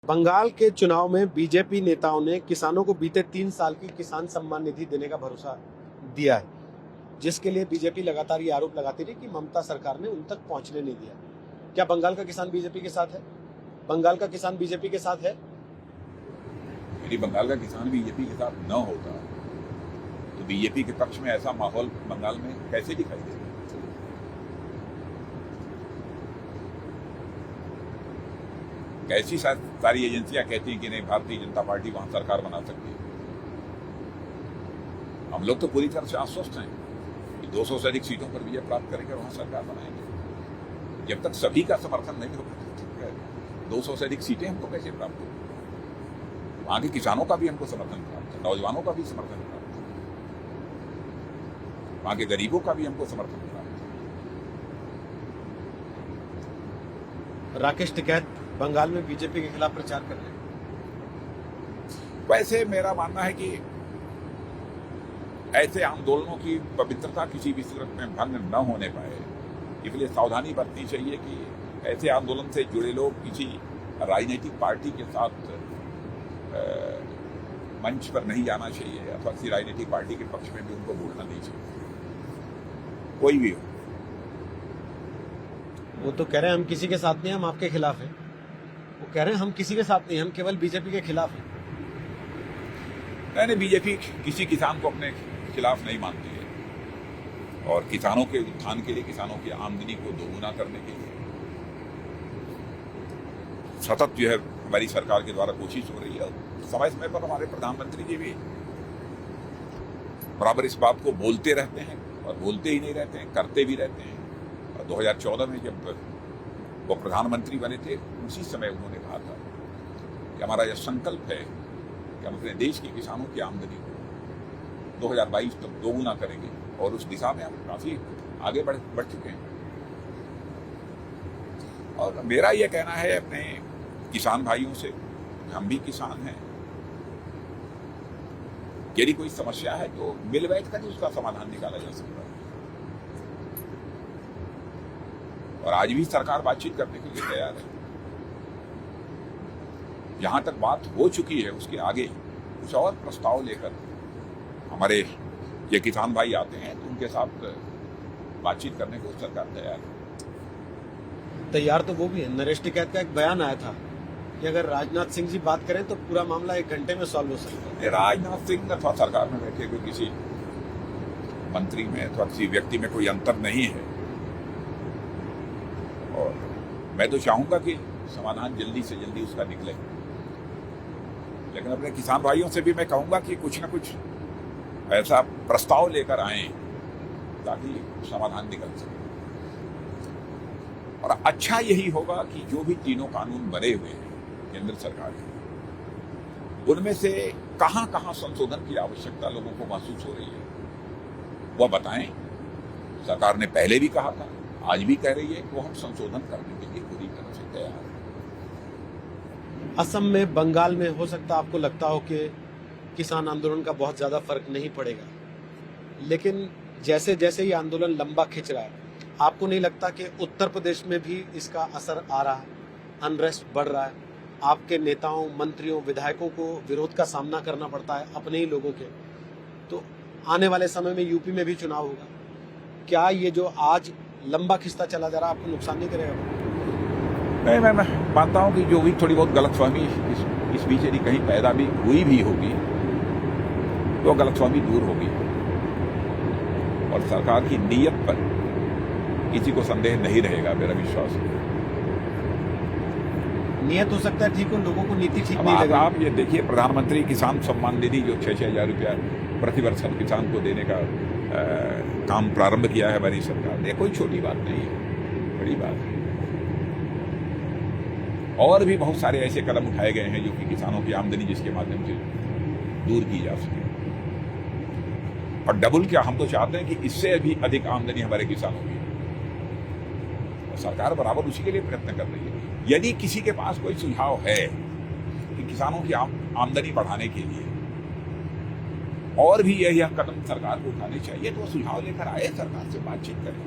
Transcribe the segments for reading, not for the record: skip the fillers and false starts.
बंगाल के चुनाव में बीजेपी नेताओं ने किसानों को बीते 3 साल की किसान सम्मान निधि देने का भरोसा दिया है, जिसके लिए बीजेपी लगातार ये आरोप लगाती रही कि ममता सरकार ने उन तक पहुंचने नहीं दिया। क्या बंगाल का किसान बीजेपी के साथ है? बंगाल का किसान बीजेपी के साथ है? यदि बंगाल का किसान बीजेपी के साथ न होता तो बीजेपी के पक्ष में ऐसा माहौल बंगाल में कैसे दिखाई देगा? कैसी सारी एजेंसियां कहती हैं कि नहीं, भारतीय जनता पार्टी वहां सरकार बना सकती है। हम लोग तो पूरी तरह से आश्वस्त हैं कि 200 से अधिक सीटों पर विजय प्राप्त करेंगे और वहां सरकार बनाएंगे। जब तक सभी का समर्थन नहीं होगा 200 से अधिक सीटें हमको कैसे प्राप्त होगी? वहां के किसानों का भी हमको समर्थन प्राप्त है, नौजवानों का भी समर्थन प्राप्त है, वहां के गरीबों का भी हमको समर्थन प्राप्त है। राकेश टिकैत बंगाल में बीजेपी के खिलाफ प्रचार कर रहे हैं। वैसे मेरा मानना है कि ऐसे आंदोलनों की पवित्रता किसी भी सूरत में भंग न होने पाए, इसलिए सावधानी बरतनी चाहिए कि ऐसे आंदोलन से जुड़े लोग किसी राजनीतिक पार्टी के साथ मंच पर नहीं जाना चाहिए अथवा किसी राजनीतिक पार्टी के पक्ष में भी उनको बोलना नहीं चाहिए, कोई भी हो। वो तो कह रहे हैं हम किसी के साथ नहीं, हम आपके खिलाफ हैं। वो कह रहे हैं हम किसी के साथ नहीं, हम केवल बीजेपी के खिलाफ हैं। नहीं, बीजेपी किसी किसान को अपने खिलाफ नहीं मानती है और किसानों के उत्थान के लिए, किसानों की आमदनी को दोगुना करने के लिए सतत जो है हमारी सरकार के द्वारा कोशिश हो रही है। समय समय पर हमारे प्रधानमंत्री जी भी बराबर इस बात को बोलते रहते हैं और बोलते ही नहीं रहते हैं, करते भी रहते हैं। 2014 में जब वो प्रधानमंत्री बने थे, उसी समय उन्होंने कहा था कि हमारा यह संकल्प है कि हम अपने देश के किसानों की आमदनी को 2022 तक दोगुना करेंगे और उस दिशा में हम काफी आगे बढ़ चुके हैं। और मेरा यह कहना है अपने किसान भाइयों से, हम भी किसान हैं, यदि कोई समस्या है तो मिल बैठ कर उसका समाधान निकाला जा सकता है। और आज भी सरकार बातचीत करने के लिए तैयार है। जहां तक बात हो चुकी है उसके आगे कुछ और प्रस्ताव लेकर हमारे ये किसान भाई आते हैं तो उनके साथ बातचीत करने को सरकार तैयार है। तैयार तो वो भी है। नरेश टिकैत का एक बयान आया था कि अगर राजनाथ सिंह जी बात करें तो पूरा मामला 1 घंटे में सॉल्व हो सकता है। राजनाथ सिंह अथवा सरकार में बैठे हुए किसी मंत्री में अथवा किसी व्यक्ति में कोई अंतर नहीं है और मैं तो चाहूंगा कि समाधान जल्दी से जल्दी उसका निकले। लेकिन अपने किसान भाइयों से भी मैं कहूंगा कि कुछ न कुछ ऐसा प्रस्ताव लेकर आए ताकि समाधान निकल सके। और अच्छा यही होगा कि जो भी तीनों कानून बने हुए हैं केंद्र सरकार के, उनमें से कहां कहां संशोधन की आवश्यकता लोगों को महसूस हो रही है वह बताएं। सरकार ने पहले भी कहा था, आज भी कह रही है कि वो हम संशोधन करने के लिए पूरी तरह से तैयार है। असम में, बंगाल में हो सकता आपको लगता हो कि किसान आंदोलन का बहुत ज्यादा फर्क नहीं पड़ेगा, लेकिन जैसे जैसे ये आंदोलन लंबा खिंच रहा है, आपको नहीं लगता कि उत्तर प्रदेश में भी इसका असर आ रहा है? अनरेस्ट बढ़ रहा है, आपके नेताओं, मंत्रियों, विधायकों को विरोध का सामना करना पड़ता है अपने ही लोगों के। तो आने वाले समय में यूपी में भी चुनाव होगा, क्या ये जो आज लंबा खिंचता चला जा रहा है आपको नुकसान नहीं करेगा? नहीं, मैं मानता हूं कि जो भी थोड़ी बहुत गलतफहमी इस बीच यदि कहीं पैदा भी हुई भी होगी तो गलतफहमी दूर होगी और सरकार की नीयत पर किसी को संदेह नहीं रहेगा, मेरा विश्वास है। नियत हो सकता है ठीक हो, लोगों को नीति ठीक नहीं अब लगा। आप ये देखिए, प्रधानमंत्री किसान सम्मान निधि जो 6-6 हजार रुपया प्रतिवर्ष किसान को देने का काम प्रारंभ किया है हमारी सरकार ने, कोई छोटी बात नहीं है, बड़ी बात है। और भी बहुत सारे ऐसे कदम उठाए गए हैं जो कि किसानों की आमदनी जिसके माध्यम से दूर की जा सके। और डबल क्या, हम तो चाहते हैं कि इससे भी अधिक आमदनी हमारे किसानों की, और सरकार बराबर उसी के लिए प्रयत्न कर रही है। यदि किसी के पास कोई सुझाव है कि किसानों की आमदनी बढ़ाने के लिए और भी यह कदम सरकार को उठाने चाहिए तो सुझाव लेकर आए, सरकार से बातचीत करें।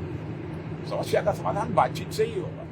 समस्या का समाधान बातचीत से ही होगा।